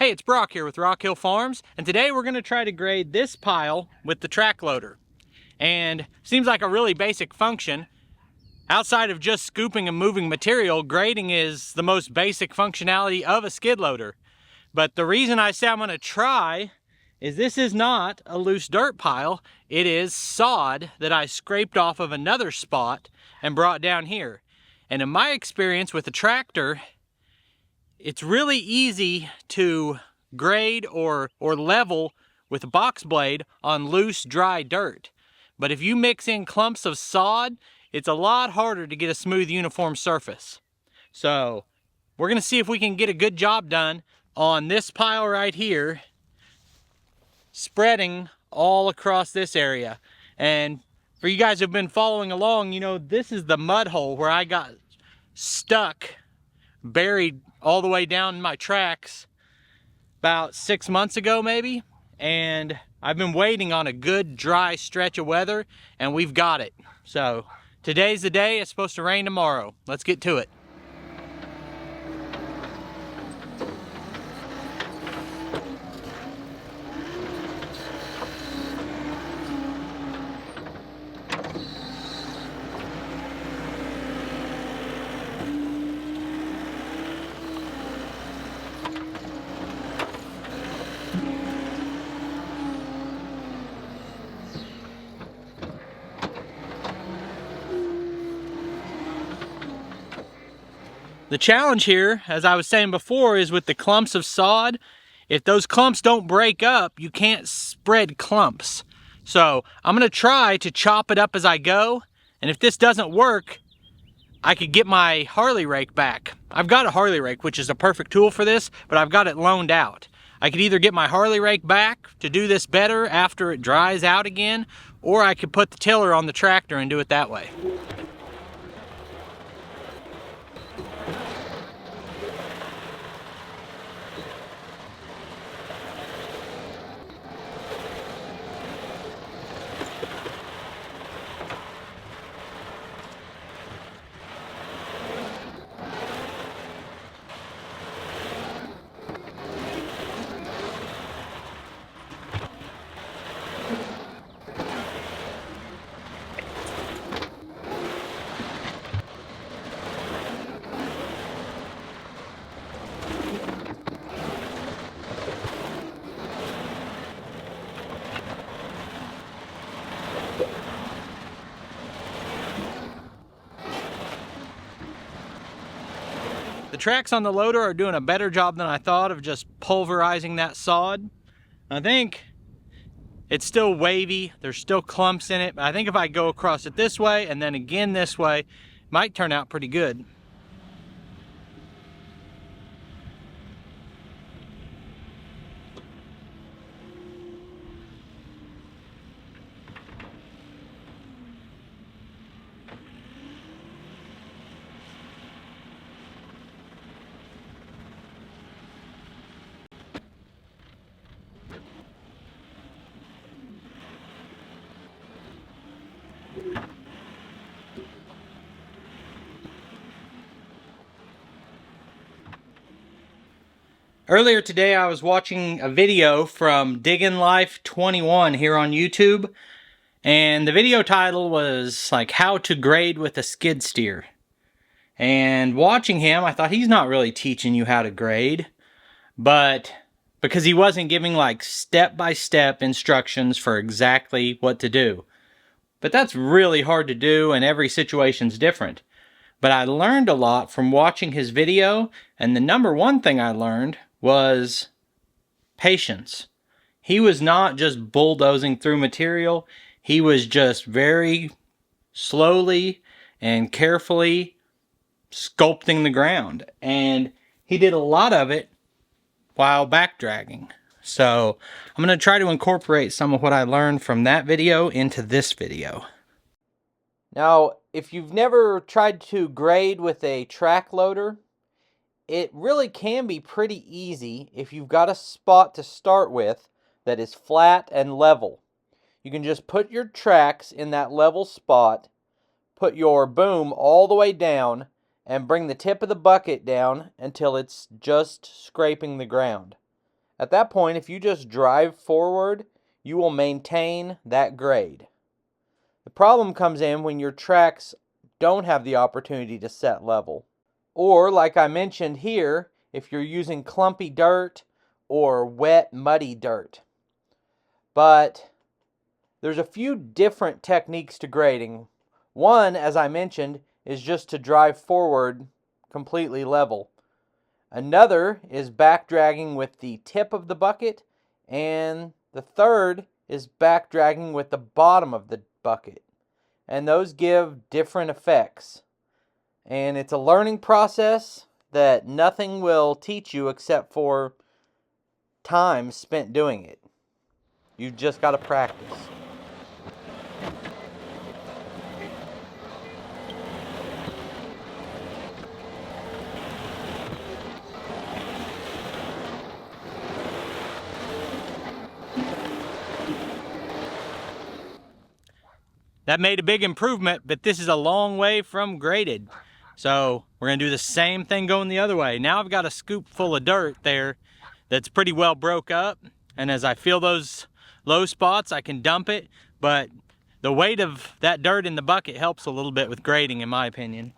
Hey, it's Brock here with Rock Hill Farms, and today we're going to try to grade this pile with the track loader. And seems like a really basic function. Outside of just scooping and moving material, grading is the most basic functionality of a skid loader. But the reason I say I'm going to try is this is not a loose dirt pile. It is sod that I scraped off of another spot and brought down here. And in my experience with a tractor, it's really easy to grade or level with a box blade on loose, dry dirt. But if you mix in clumps of sod, it's a lot harder to get a smooth, uniform surface. So we're gonna see if we can get a good job done on this pile right here, spreading all across this area. And for you guys who've been following along, you know, this is the mud hole where I got stuck, buried all the way down in my tracks about 6 months ago maybe, and I've been waiting on a good dry stretch of weather, and we've got it. So today's the day. It's supposed to rain tomorrow. Let's get to it. The challenge here, as I was saying before, is with the clumps of sod. If those clumps don't break up, you can't spread clumps. So I'm gonna try to chop it up as I go, and if this doesn't work, I could get my Harley rake back. I've got a Harley rake, which is a perfect tool for this, but I've got it loaned out. I could either get my Harley rake back to do this better after it dries out again, or I could put the tiller on the tractor and do it that way. The tracks on the loader are doing a better job than I thought of just pulverizing that sod. I think it's still wavy, there's still clumps in it, but I think if I go across it this way and then again this way, it might turn out pretty good. Earlier today I was watching a video from Diggin' Life 21 here on YouTube, and the video title was like how to grade with a skid steer. And watching him, I thought he's not really teaching you how to grade, but because he wasn't giving like step-by-step instructions for exactly what to do. But that's really hard to do, and every situation's different. But I learned a lot from watching his video, and the number one thing I learned was patience. He was not just bulldozing through material. He was just very slowly and carefully sculpting the ground. And he did a lot of it while back dragging. So I'm going to try to incorporate some of what I learned from that video into this video. Now, if you've never tried to grade with a track loader, it really can be pretty easy if you've got a spot to start with that is flat and level. You can just put your tracks in that level spot, put your boom all the way down, and bring the tip of the bucket down until it's just scraping the ground. At that point, if you just drive forward, you will maintain that grade. The problem comes in when your tracks don't have the opportunity to set level. Or, like I mentioned here, if you're using clumpy dirt or wet, muddy dirt. But there's a few different techniques to grading. One, as I mentioned, is just to drive forward completely level. Another is back dragging with the tip of the bucket, and the third is back dragging with the bottom of the bucket. And those give different effects. And it's a learning process that nothing will teach you except for time spent doing it. You just got to practice. That made a big improvement, but this is a long way from graded. So we're gonna do the same thing going the other way. Now I've got a scoop full of dirt there that's pretty well broke up. And as I feel those low spots, I can dump it. But the weight of that dirt in the bucket helps a little bit with grading, in my opinion.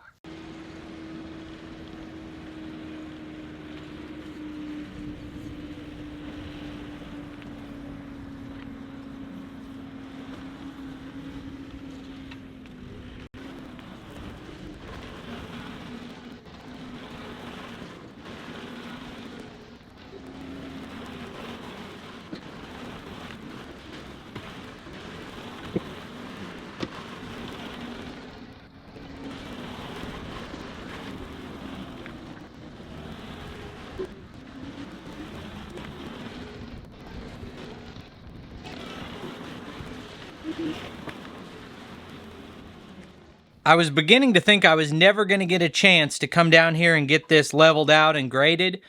I was beginning to think I was never going to get a chance to come down here and get this leveled out and graded,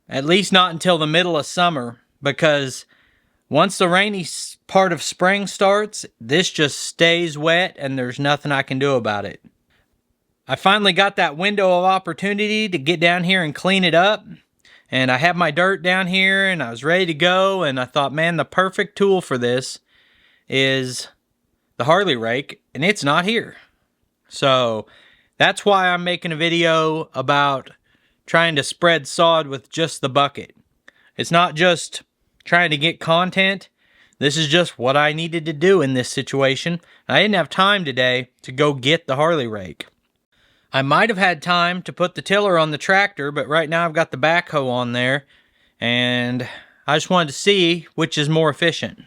at least not until the middle of summer, because once the rainy part of spring starts, this just stays wet and there's nothing I can do about it. I finally got that window of opportunity to get down here and clean it up, and I have my dirt down here and I was ready to go, and I thought, man, the perfect tool for this is the Harley rake, and it's not here. So that's why I'm making a video about trying to spread sod with just the bucket. It's not just trying to get content. This is just what I needed to do in this situation. I didn't have time today to go get the Harley rake. I might have had time to put the tiller on the tractor, but right now I've got the backhoe on there, and I just wanted to see which is more efficient.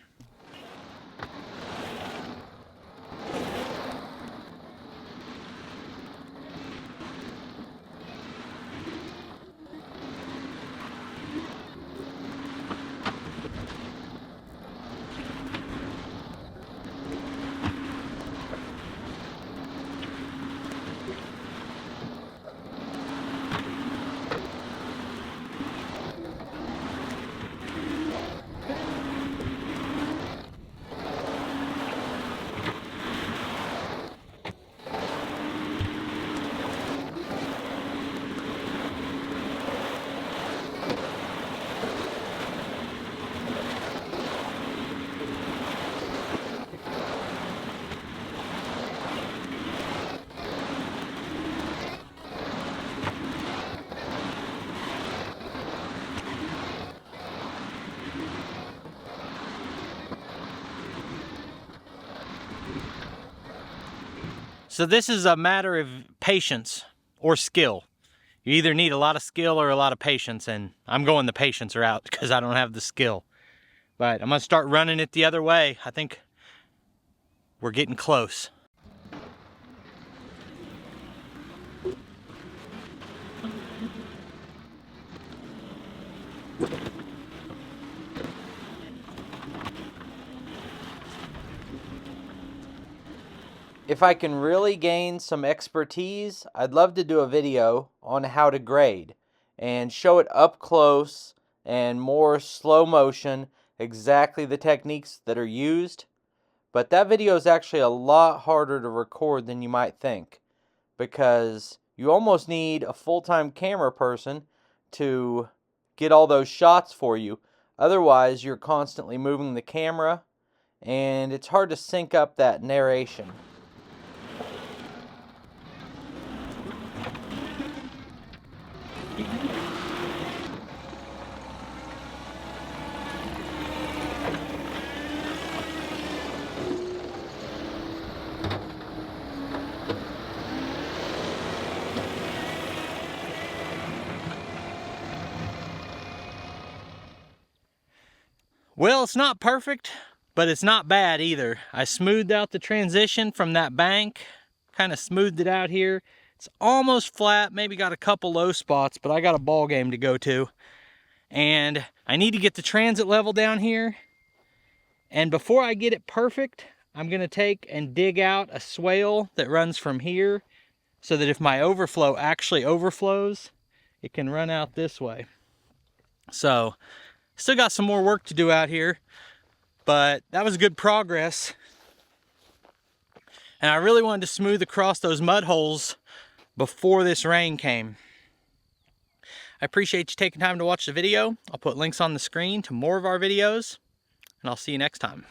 So this is a matter of patience or skill. You either need a lot of skill or a lot of patience, and I'm going the patience route because I don't have the skill. But I'm gonna start running it the other way. I think we're getting close. If I can really gain some expertise, I'd love to do a video on how to grade and show it up close and more slow motion, exactly the techniques that are used. But that video is actually a lot harder to record than you might think, because you almost need a full-time camera person to get all those shots for you, Otherwise, you're constantly moving the camera, and it's hard to sync up that narration. Well, it's not perfect, but it's not bad either. I smoothed out the transition from that bank, kind of smoothed it out here. It's almost flat, maybe got a couple low spots, but I got a ball game to go to. And I need to get the transit level down here. And before I get it perfect, I'm gonna take and dig out a swale that runs from here so that if my overflow actually overflows, it can run out this way. So, still got some more work to do out here, but that was good progress. And I really wanted to smooth across those mud holes before this rain came. I appreciate you taking time to watch the video. I'll put links on the screen to more of our videos, and I'll see you next time.